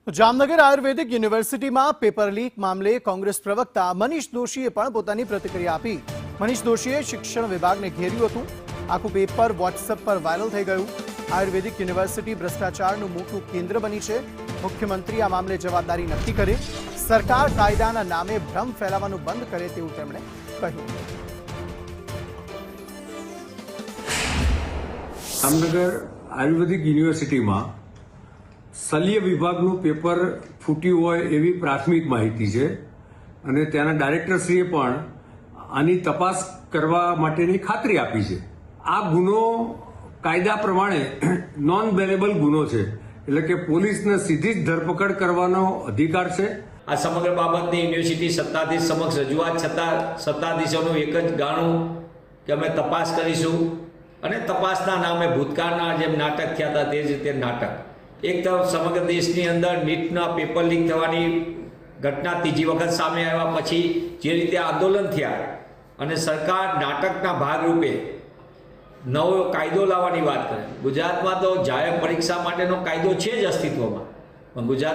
જામનગર આયુર્વેદિક યુનિવર્સિટીમાં paper leak મામલે કોંગ્રેસ પ્રવક્તા મનીષ દોશીએ પણ પોતાની પ્રતિક્રિયા આપી। મનીષ દોશીએ શિક્ષણ વિભાગને ઘેર્યું હતું। આખું પેપર વોટ્સએપ પર વાયરલ થઈ ગયું। આયુર્વેદિક યુનિવર્સિટી ભ્રષ્ટાચારનું મોટું કેન્દ્ર બની છે। મુખ્યમંત્રી આ મામલે જવાબદારી નક્કી કરે। સરકાર કાયદાના નામે ભ્રમ ફેલાવવાનું બંધ કરે તેવું તેમણે કહ્યું। જામનગર આયુર્વેદિક યુનિવર્સિટીમાં શલ્ય વિભાગનું પેપર ફૂટ્યું હોય એવી પ્રાથમિક માહિતી છે અને ત્યાંના ડાયરેક્ટરશ્રીએ પણ આની તપાસ કરવા માટેની ખાતરી આપી છે। આ ગુનો કાયદા પ્રમાણે નોન બેલેબલ ગુનો છે, એટલે કે પોલીસને સીધી જ ધરપકડ કરવાનો અધિકાર છે। આ સમગ્ર બાબતની યુનિવર્સિટી સત્તાધીશ સમક્ષ રજૂઆત છતાં સત્તાધીશોનું એક જ ગાણું કે અમે તપાસ કરીશું અને તપાસના નામે ભૂતકાળના જેમ નાટક થયા હતા તે જ રીતે નાટક। એક તરફ સમગ્ર દેશની અંદર નીટના પેપર લીક થવાની ઘટના ત્રીજી વખત સામે આવ્યા પછી જે રીતે આંદોલન થયા અને સરકાર નાટકના ભાગરૂપે નવો કાયદો લાવવાની વાત કરે। ગુજરાતમાં તો જાહેર પરીક્ષા માટેનો કાયદો છે જ અસ્તિત્વમાં, પણ ગુજરાત